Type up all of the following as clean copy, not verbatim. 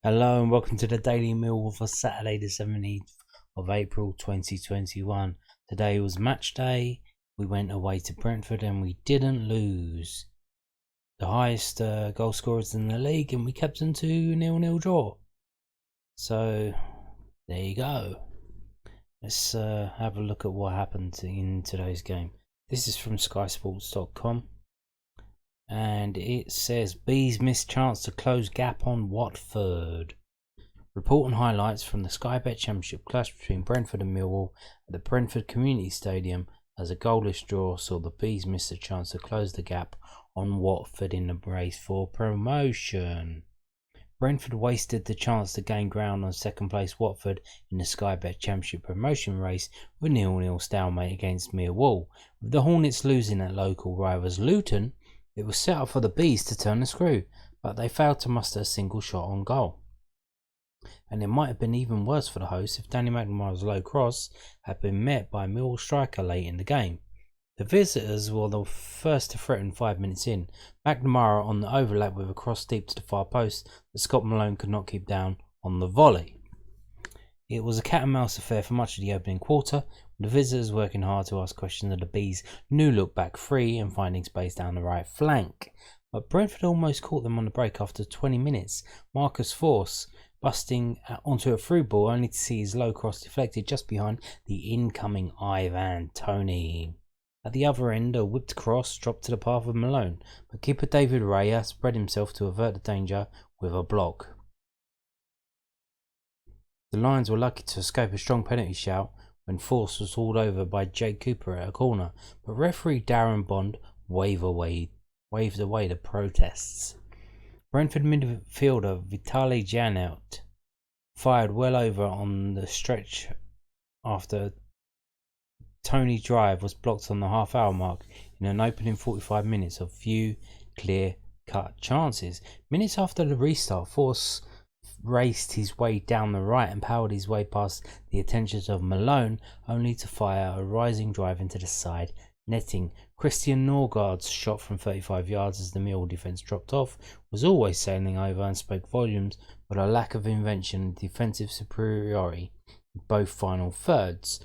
Hello and welcome to the Daily Millwall for Saturday the 17th of April 2021. Today was match day. We went away to Brentford and we didn't lose. The highest goal scorers in the league, and we kept them to 0-0 draw. So there you go. Let's have a look at what happened in today's game. This is from skysports.com. And it says Bees missed chance to close gap on Watford. Report and highlights from the Sky Bet Championship clash between Brentford and Millwall at the Brentford Community Stadium as a goalless draw saw the Bees miss a chance to close the gap on Watford in the race for promotion. Brentford wasted the chance to gain ground on second place Watford in the Sky Bet Championship promotion race with 0-0 stalemate against Millwall. With the Hornets losing at local rivals Luton, it was set up for the Bees to turn the screw, but they failed to muster a single shot on goal. And it might have been even worse for the hosts if Danny McNamara's low cross had been met by a Millwall striker late in the game. The visitors were the first to threaten 5 minutes in. McNamara on the overlap with a cross deep to the far post that Scott Malone could not keep down on the volley. It was a cat and mouse affair for much of the opening quarter, with the visitors working hard to ask questions of the Bees' new look back three and finding space down the right flank. But Brentford almost caught them on the break after 20 minutes. Marcus Force busting onto a through ball only to see his low cross deflected just behind the incoming Ivan Toney. At the other end, a whipped cross dropped to the path of Malone, but keeper David Raya spread himself to avert the danger with a block. The Lions were lucky to escape a strong penalty shout when Force was hauled over by Jake Cooper at a corner, but referee Darren Bond waved away the protests. Brentford midfielder Vitaly Janelt fired well over on the stretch after Tony's drive was blocked on the half-hour mark in an opening 45 minutes of few clear-cut chances. Minutes after the restart, Force raced his way down the right and powered his way past the attentions of Malone, only to fire a rising drive into the side netting. Christian Norgard's shot from 35 yards as the Millwall defence dropped off was always sailing over and spoke volumes, but a lack of invention and defensive superiority in both final thirds.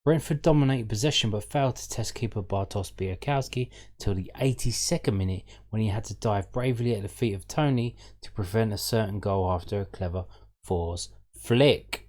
Brentford dominated possession but failed to test keeper Bartosz Białkowski till the 82nd minute, when he had to dive bravely at the feet of Toney to prevent a certain goal after a clever Force flick.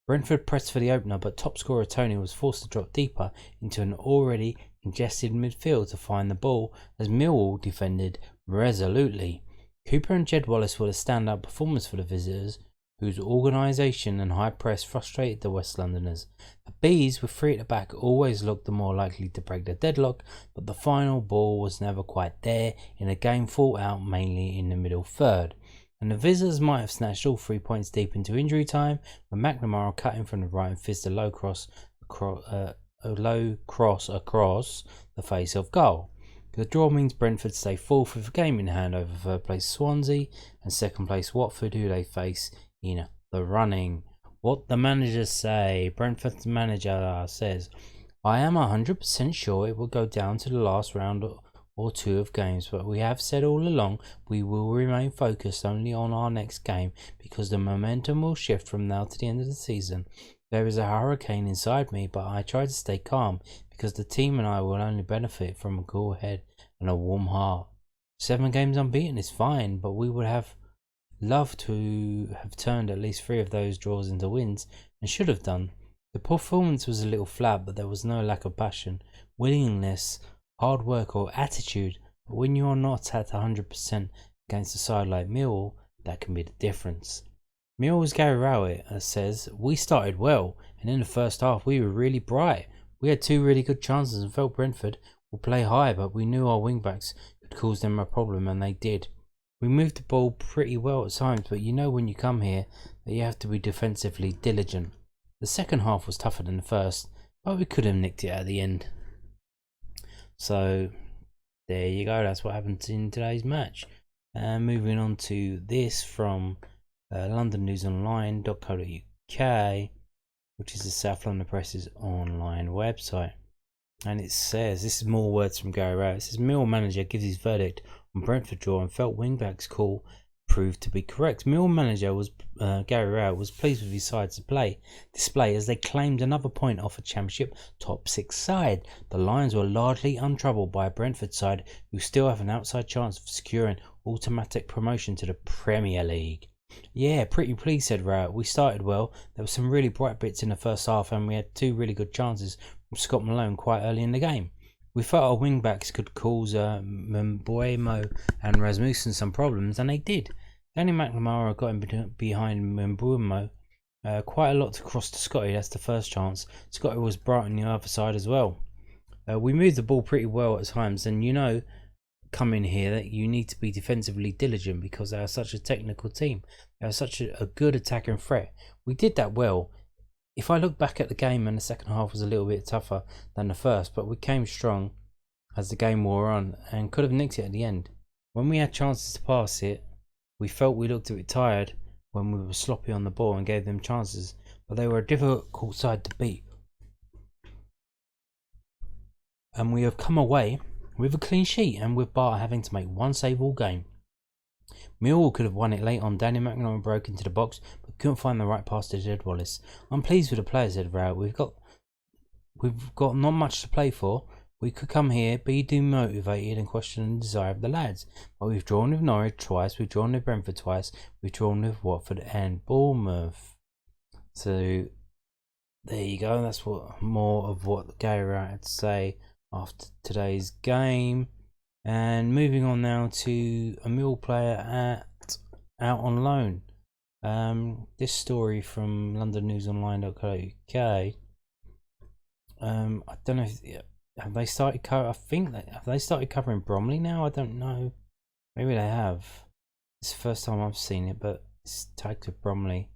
Brentford pressed for the opener, but top scorer Toney was forced to drop deeper into an already congested midfield to find the ball as Millwall defended resolutely. Cooper and Jed Wallace were the standout performers for the visitors, whose organisation and high press frustrated the West Londoners. The Bees, with three at the back, always looked the more likely to break the deadlock, but the final ball was never quite there in a game fought out mainly in the middle third. And the visitors might have snatched all 3 points deep into injury time when McNamara cut in from the right and fizzed a low cross across the face of goal. The draw means Brentford stay fourth with a game in hand over third place Swansea and second place Watford, who they face in the running. What the managers say. Brentford's manager says, I am 100% sure it will go down to the last round or two of games, but we have said all along we will remain focused only on our next game because the momentum will shift from now to the end of the season. There is a hurricane inside me, but I try to stay calm because the team and I will only benefit from a cool head and a warm heart. 7 games unbeaten is fine, but we would have loved to have turned at least 3 of those draws into wins, and should have done. The performance was a little flat, but there was no lack of passion, willingness, hard work or attitude. But when you are not at 100% against a side like Millwall, that can be the difference. Millwall's Gary Rowett says, we started well, and in the first half we were really bright. We had 2 really good chances and felt Brentford would play high, but we knew our wing-backs could cause them a problem, and they did. We moved the ball pretty well at times, but you know when you come here that you have to be defensively diligent. The second half was tougher than the first, but we could have nicked it at the end. So there you go, that's what happened in today's match. And moving on to this from londonnewsonline.co.uk, which is the South London Press's online website. And it says, this is more words from Gary Rowett. It says, Millwall manager gives his verdict on Brentford draw and felt wingbacks call proved to be correct. Mill manager Gary Rowett was pleased with his side's display as they claimed another point off a championship top 6 side. The Lions were largely untroubled by a Brentford side who still have an outside chance of securing automatic promotion to the Premier League. Yeah, pretty pleased, said Rowett. We started well. There were some really bright bits in the first half and we had 2 really good chances from Scott Malone quite early in the game. We felt our wing-backs could cause Mbuemo and Rasmussen some problems, and they did. Danny McNamara got in behind Mbuemo quite a lot to cross to Scotty. That's the first chance. Scotty was bright on the other side as well. We moved the ball pretty well at times, and coming here that you need to be defensively diligent because they are such a technical team. They are such a good attacking threat. We did that well. If I look back at the game, and the second half was a little bit tougher than the first, but we came strong as the game wore on and could have nicked it at the end. When we had chances to pass it, we felt we looked a bit tired when we were sloppy on the ball and gave them chances, but they were a difficult side to beat. And we have come away with a clean sheet and with Bart having to make 1 save all game. Millwall could have won it late on. Danny McNamara broke into the box but couldn't find the right pass to Jed Wallace. I'm pleased with the players, said Rowett. We've got not much to play for. We could come here, be demotivated and question the desire of the lads. But we've drawn with Norwich twice, we've drawn with Brentford twice, we've drawn with Watford and Bournemouth. So there you go. That's more of what Gary Rowett had to say after today's game. And moving on now to a Mill player out on loan. This story from londonnewsonline.co.uk. I don't know if have they started have they started covering Bromley now? I don't know. Maybe they have. It's the first time I've seen it, but it's tagged to Bromley.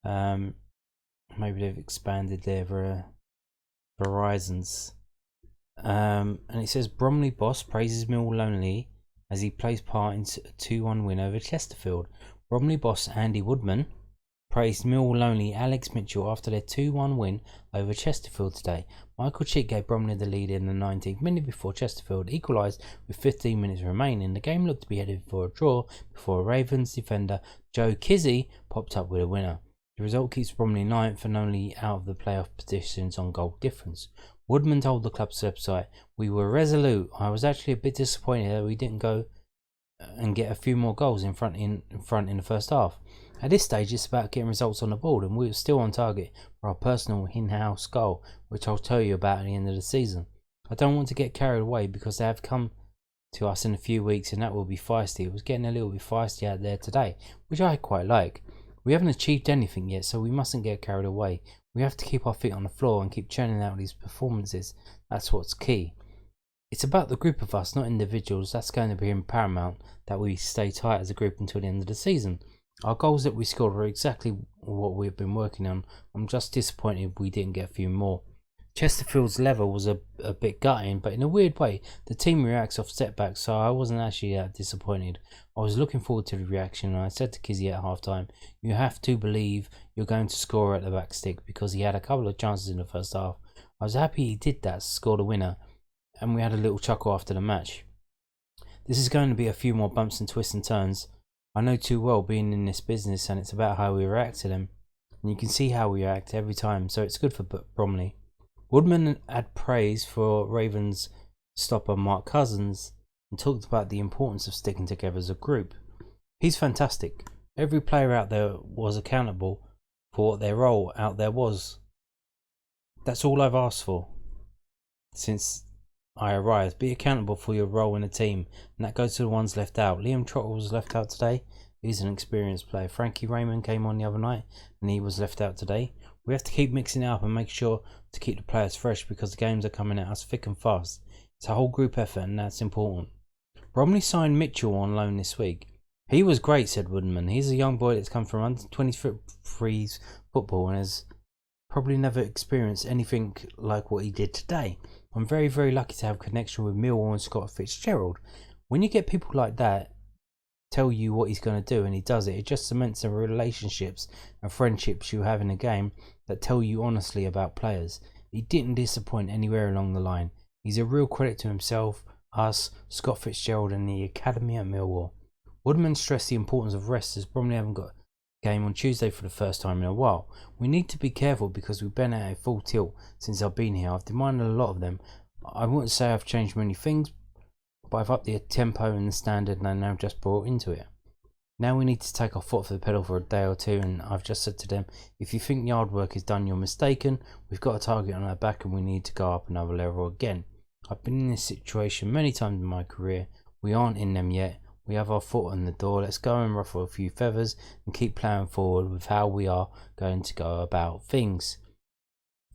Maybe they've expanded their horizons. And it says Bromley boss praises Millwall loanee as he plays part in a 2-1 win over Chesterfield. Bromley boss Andy Woodman praised Millwall loanee Alex Mitchell after their 2-1 win over Chesterfield today. Michael Chick gave Bromley the lead in the 19th minute before Chesterfield equalised with 15 minutes remaining. The game looked to be headed for a draw before Ravens defender Joe Kizzy popped up with a winner. The result keeps Bromley 9th and only out of the playoff positions on goal difference. Woodman told the club's website, "We were resolute. I was actually a bit disappointed that we didn't go and get a few more goals in front in the first half. At this stage, it's about getting results on the board, and we were still on target for our personal in-house goal, which I'll tell you about at the end of the season. I don't want to get carried away because they have come to us in a few weeks, and that will be feisty. It was getting a little bit feisty out there today, which I quite like. We haven't achieved anything yet, so we mustn't get carried away. We have to keep our feet on the floor and keep churning out these performances. That's what's key. It's about the group of us, not individuals. That's going to be paramount, that we stay tight as a group until the end of the season. Our goals that we scored were exactly what we've been working on. I'm just disappointed we didn't get a few more. Chesterfield's level was a bit gutting, but in a weird way, the team reacts off setbacks, so I wasn't actually that disappointed. I was looking forward to the reaction, and I said to Kizzy at half-time, you have to believe you're going to score at the back stick, because he had a couple of chances in the first half. I was happy he did that, scored a winner, and we had a little chuckle after the match. This is going to be a few more bumps and twists and turns. I know too well being in this business, and it's about how we react to them. And you can see how we react every time, so it's good for Bromley. Woodman had praise for Ravens stopper Mark Cousins and talked about the importance of sticking together as a group. He's fantastic. Every player out there was accountable for what their role out there was. That's all I've asked for since I arrived. Be accountable for your role in a team, and that goes to the ones left out. Liam Trottle was left out today. He's an experienced player. Frankie Raymond came on the other night and he was left out today. We have to keep mixing it up and make sure to keep the players fresh because the games are coming at us thick and fast. It's a whole group effort and that's important. Bromley signed Mitchell on loan this week. He was great, said Woodman. He's a young boy that's come from under 23s football and has probably never experienced anything like what he did today. I'm very, very lucky to have a connection with Millwall and Scott Fitzgerald. When you get people like that tell you what he's going to do and he does it, it just cements the relationships and friendships you have in a game that tell you honestly about players. He didn't disappoint anywhere along the line. He's a real credit to himself, us, Scott Fitzgerald and the academy at Millwall. Woodman stressed the importance of rest as Bromley haven't got a game on Tuesday for the first time in a while. We need to be careful because we've been at a full tilt since I've been here. I've demanded a lot of them. I wouldn't say I've changed many things, but I've upped the tempo and the standard and I'm now just brought into it. Now we need to take our foot off the pedal for a day or two, and I've just said to them, if you think yard work is done, you're mistaken. We've got a target on our back and we need to go up another level again. I've been in this situation many times in my career. We aren't in them yet. We have our foot on the door. Let's go and ruffle a few feathers and keep ploughing forward with how we are going to go about things.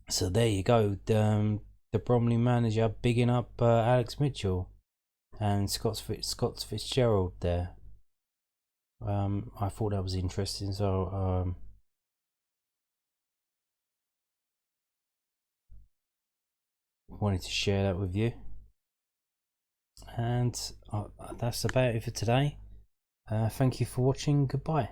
So there you go. The Bromley manager bigging up Alex Mitchell and Scott Fitzgerald there. I thought that was interesting, so wanted to share that with you. And that's about it for today. Thank you for watching. Goodbye.